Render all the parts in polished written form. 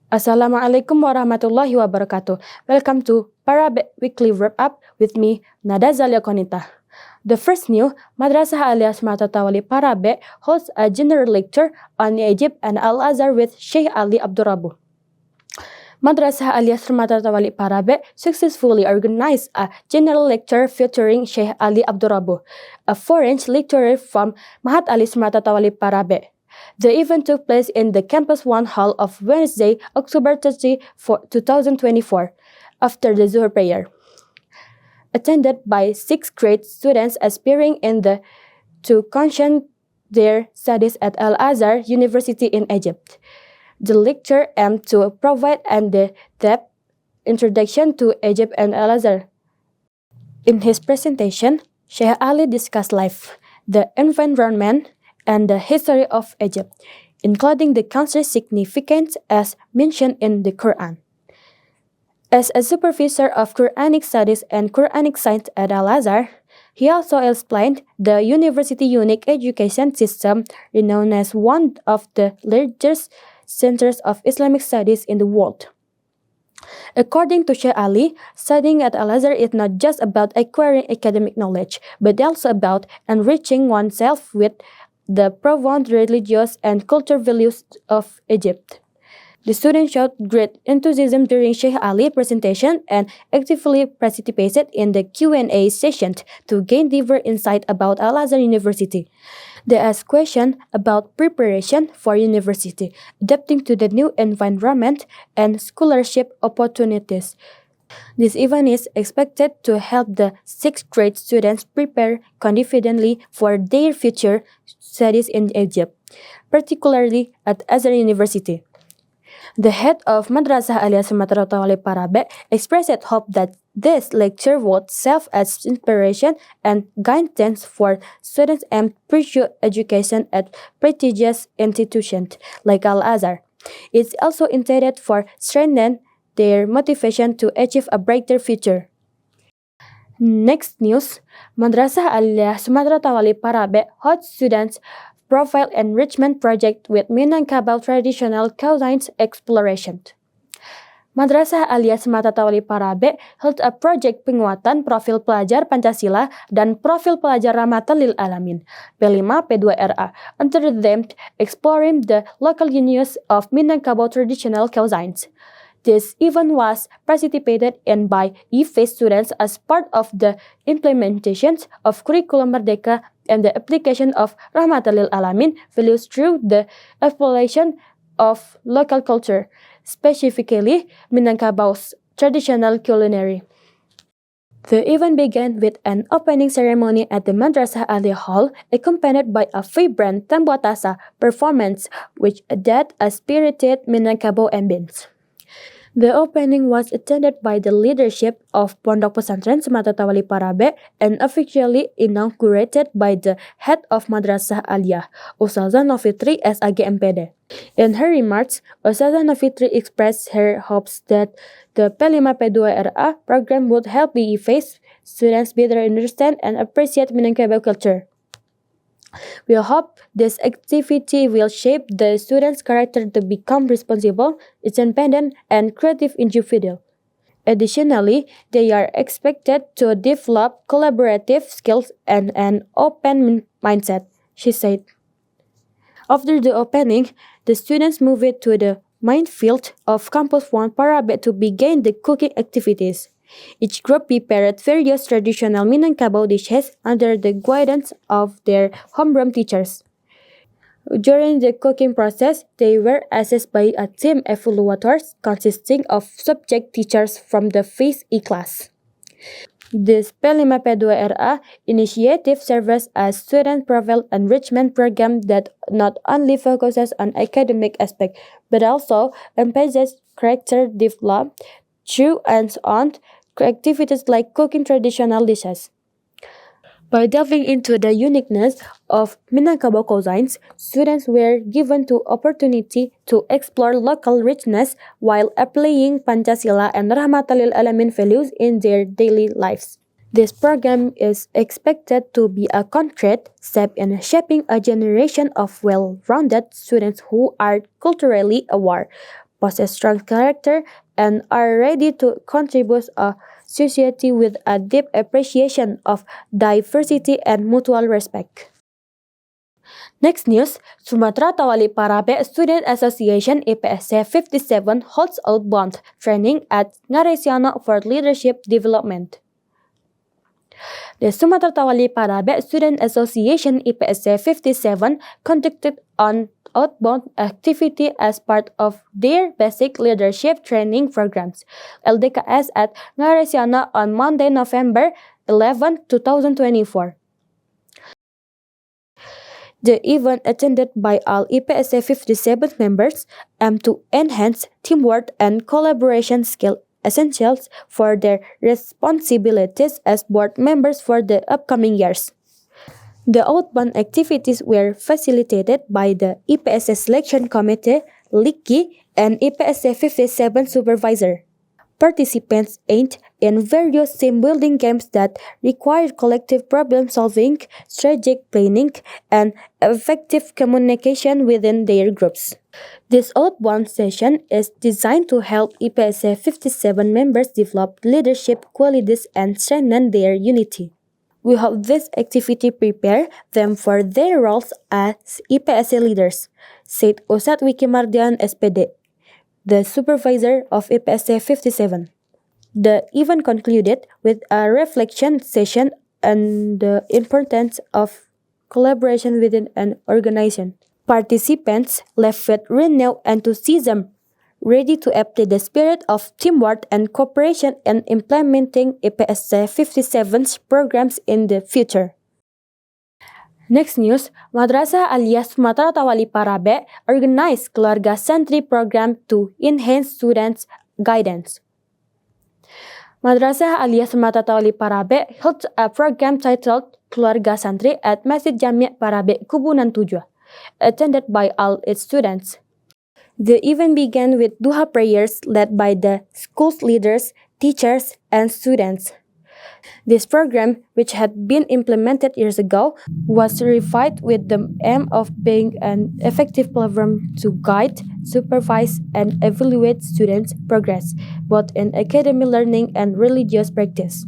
Assalamualaikum warahmatullahi wabarakatuh. Welcome to Parabek Weekly Wrap-Up with me, Nada Zalya Qonita. The first new, Madrasah ALIYAH Thawalib Parabek holds a general lecture on Egypt and Al-Azhar with Sheikh Ali ABDURRABBUH. Madrasah ALIYAH Thawalib Parabek successfully organized a general lecture featuring Sheikh Ali ABDURRABBUH, a foreign lecturer from Mahat Ali Thawalib Parabek. The event took place in the Campus 1 Hall of Wednesday, October 30, 2024, after the Zuhr prayer. Attended by 6th grade students aspiring to continue their studies at Al-Azhar University in Egypt. The lecture aimed to provide an in-depth introduction to Egypt and Al-Azhar. In his presentation, Sheikh Ali discussed life, the environment, and the history of Egypt, including the country's significance as mentioned in the Quran. As a supervisor of Qur'anic studies and Qur'anic science at Al-Azhar, he also explained the university's unique education system, renowned as one of the largest centers of Islamic studies in the world. According to Sheikh Ali, studying at Al-Azhar is not just about acquiring academic knowledge, but also about enriching oneself with the profound religious and cultural values of Egypt. The students showed great enthusiasm during Sheikh Ali's presentation and actively participated in the Q&A session to gain deeper insight about Al-Azhar University. They asked questions about preparation for university, adapting to the new environment, and scholarship opportunities. This event is expected to help the 6th grade students prepare confidently for their future studies in Egypt, particularly at Azhar University. The head of Madrasah ALIYAH Thawalib Parabek expressed hope that this lecture would serve as inspiration and guidance for students and pursue education at prestigious institutions like Al-Azhar. It's also intended for strengthening their motivation to achieve a brighter future. Next news, Madrasah ALIYAH Thawalib Parabek holds students profile enrichment project with MINANGKABAU traditional cuisines exploration. Madrasah ALIYAH Thawalib Parabek held a project penguatan profil pelajar Pancasila dan profil pelajar Rahmatan lil Alamin P5 P2RA under the theme exploring the local use of MINANGKABAU traditional cuisines. This event was participated in by IPST students as part of the implementation of Curriculum Merdeka and the application of Rahmatan lil Alamin values through the exploration of local culture, specifically Minangkabau's traditional culinary. The event began with an opening ceremony at the Madrasah ALIYAH Hall, accompanied by a vibrant Tambuatasa performance, which added a spirited Minangkabau ambience. The opening was attended by the leadership of Pondok Pesantren Sumatera Thawalib Parabek and officially inaugurated by the head of Madrasah ALIYAH, Ustazah Novitri SAG MPD. In her remarks, Ustazah Novitri expressed her hopes that the P5 P2RA program would help BIPST students better understand and appreciate Minangkabau culture. We hope this activity will shape the students' character to become responsible, independent, and creative individuals. Additionally, they are expected to develop collaborative skills and an open mindset, she said. After the opening, the students moved to the main field of Campus 1 Parabek to begin the cooking activities. Each group prepared various traditional Minangkabau dishes under the guidance of their homeroom teachers. During the cooking process, they were assessed by a team evaluators consisting of subject teachers from the Phase E class. This P5 P2RA initiative serves as a student profile enrichment program that not only focuses on academic aspects but also emphasizes character development through hands-on activities like cooking traditional dishes. By delving into the uniqueness of Minangkabau cuisines, students were given the opportunity to explore local richness while applying Pancasila and Rahmatan lil Alamin values in their daily lives. This program is expected to be a concrete step in shaping a generation of well-rounded students who are culturally aware, possess strong character, and are ready to contribute a society with a deep appreciation of diversity and mutual respect. Next news, Sumatera Thawalib Parabek Student Association IPST 57 holds outbound training at NGARAI for leadership development. The Sumatera Thawalib Parabek Student Association IPST 57 conducted an outbound activity as part of their basic leadership training programs, LDKS, at NGARAI on Monday, November 11, 2024. The event, attended by all IPST 57 members, aimed to enhance teamwork and collaboration skills essentials for their responsibilities as board members for the upcoming years. The outbound activities were facilitated by the IPST Selection Committee, LICI, and IPST 57 supervisor. Participants engaged in various team-building games that required collective problem-solving, strategic planning, and effective communication within their groups. This outbound session is designed to help IPST 57 members develop leadership qualities and strengthen their unity. We hope this activity prepare them for their roles as IPST leaders, said Ustadz Wiki Mardian, SPD, the supervisor of IPST 57. The event concluded with a reflection session on the importance of collaboration within an organization. Participants left with renewed enthusiasm, ready to apply the spirit of teamwork and cooperation in implementing IPST 57's programs in the future. Next news, Madrasah ALIYAH Sumatera Thawalib Parabek organized Keluarga Santri program to enhance students' guidance. Madrasah ALIYAH Sumatera Thawalib Parabek held a program titled Keluarga Santri at Masjid Jami' Parabek Kubunan 7, attended by all its students. The event began with duha prayers led by the school's leaders, teachers, and students. This program, which had been implemented years ago, was revived with the aim of being an effective platform to guide, supervise, and evaluate students' progress, both in academic learning and religious practice.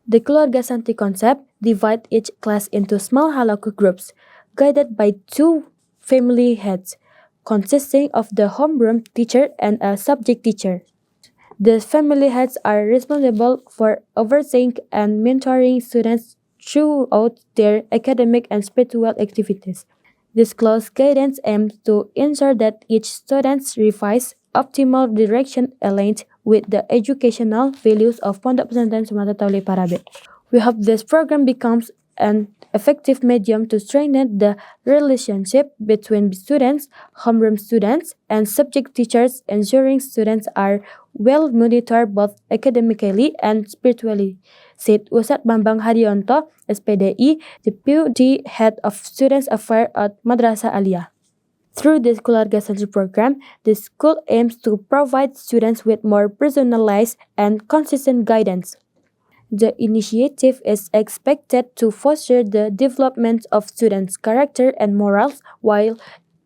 The Keluarga Santri concept divides each class into small halaku groups, guided by 2 family heads, consisting of the homeroom teacher and a subject teacher. The family heads are responsible for overseeing and mentoring students throughout their academic and spiritual activities. This close guidance aims to ensure that each student receives optimal direction aligned with the educational values of Pondok Pesantren Sumatera Thawalib Parabek. We hope this program becomes an effective medium to strengthen the relationship between students, homeroom students, and subject teachers, ensuring students are well monitored both academically and spiritually, said Ustadz Bambang Haryanto, SPDI, Deputy Head of Students Affairs at Madrasah ALIYAH. Through this Keluarga Santri program, the school aims to provide students with more personalized and consistent guidance. The initiative is expected to foster the development of students' character and morals while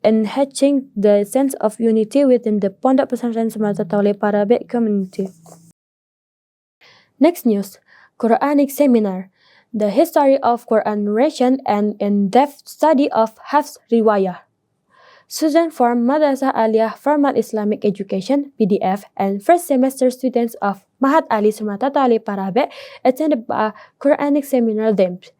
enhancing the sense of unity within the Pondok Pesantren Sumatera Thawalib Parabek community. Next news, QUR'ANIC Seminar, the history of Quran narration and in-depth study of HAFSH'S RIWAYAH. Students from Madrasah Aliyah Formal Islamic Education (PDF) and first semester students of Mahat Ali Sumatera Thawalib Parabek attended a Qur'anic seminar themed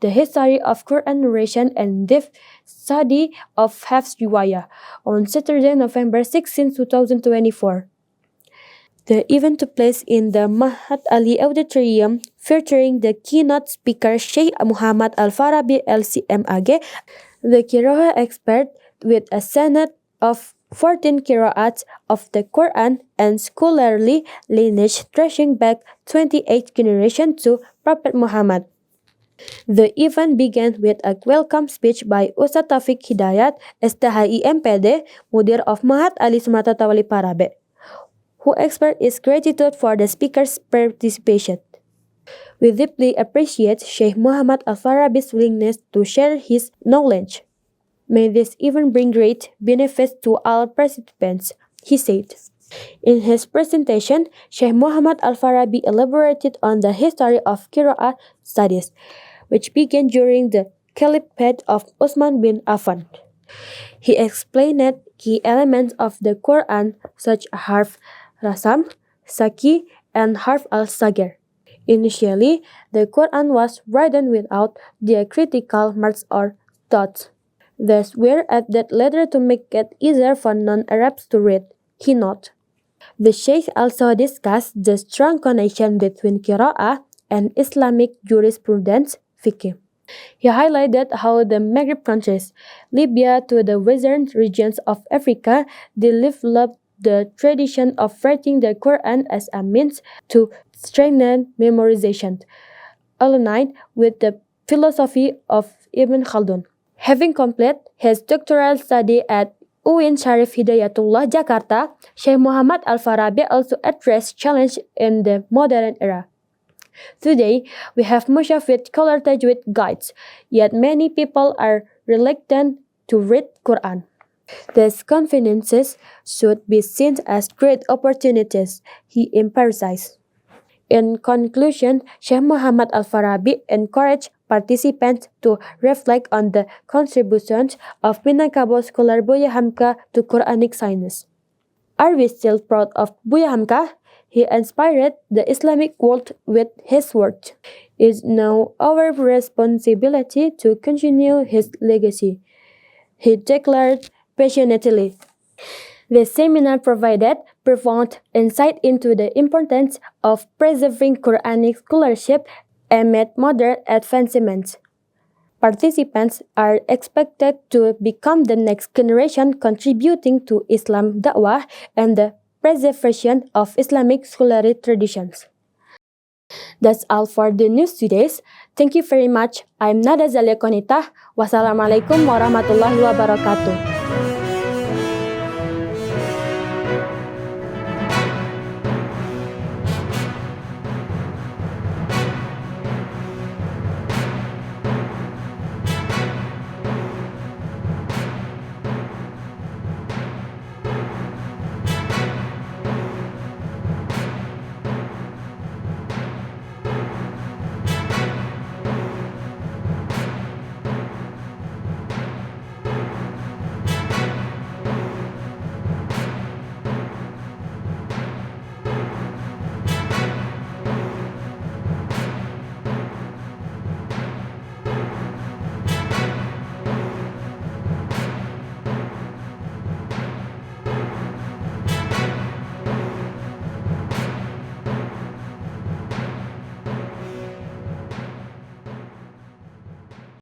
The History of Quran Narration and Depth Study of HAFSH'S RIWAYAH on Saturday, November 16, 2024. The event took place in the Mahat Ali Auditorium, featuring the keynote speaker Sheikh Muhammad Al-Farabi LCMAG, the Qira'ah expert, with a senate of 14 qira'ats of the Quran and scholarly lineage tracing back 28 generations to Prophet Muhammad. The event began with a welcome speech by Ustadz Taufik Hidayat, STHI MPD, Mudir of Mahat Ali Sumatera Thawalib Parabek, who expressed his gratitude for the speaker's participation. We deeply appreciate Sheikh Muhammad Al-Farabi's willingness to share his knowledge. May this event bring great benefits to all participants, he said. In his presentation, Sheikh Muhammad Al-Farabi elaborated on the history of Qur'an studies, which began during the caliphate of Uthman bin Affan. He explained key elements of the Qur'an such as harf rasam, saki, and harf al-sagir. Initially, the Qur'an was written without diacritical marks or dots. These were added later to make it easier for non-Arabs to read, he noted. The Sheikh also discussed the strong connection between Qira'ah and Islamic jurisprudence fiqh. He highlighted how the Maghreb countries, Libya to the western regions of Africa, developed the tradition of writing the Quran as a means to strengthen memorization, aligned with the philosophy of Ibn Khaldun. Having completed his doctoral study at UIN Syarif Hidayatullah, Jakarta, Sheikh Muhammad Al-Farabi also addressed challenges in the modern era. Today, we have Mushafid color tajweed guides, yet many people are reluctant to read Quran. These conveniences should be seen as great opportunities, he emphasized. In conclusion, Sheikh Muhammad Al-Farabi encouraged participants to reflect on the contributions of Minangkabau scholar Buya Hamka to Quranic science. Are we still proud of Buya Hamka? He inspired the Islamic world with his work. It is now our responsibility to continue his legacy, he declared passionately. The seminar provided profound insight into the importance of preserving Quranic scholarship amid modern advancements. Participants are expected to become the next generation contributing to Islam da'wah and the preservation of Islamic scholarly traditions. That's all for the news today. Thank you very much. I'm Zalya Qonita. Wassalamualaikum warahmatullahi wabarakatuh.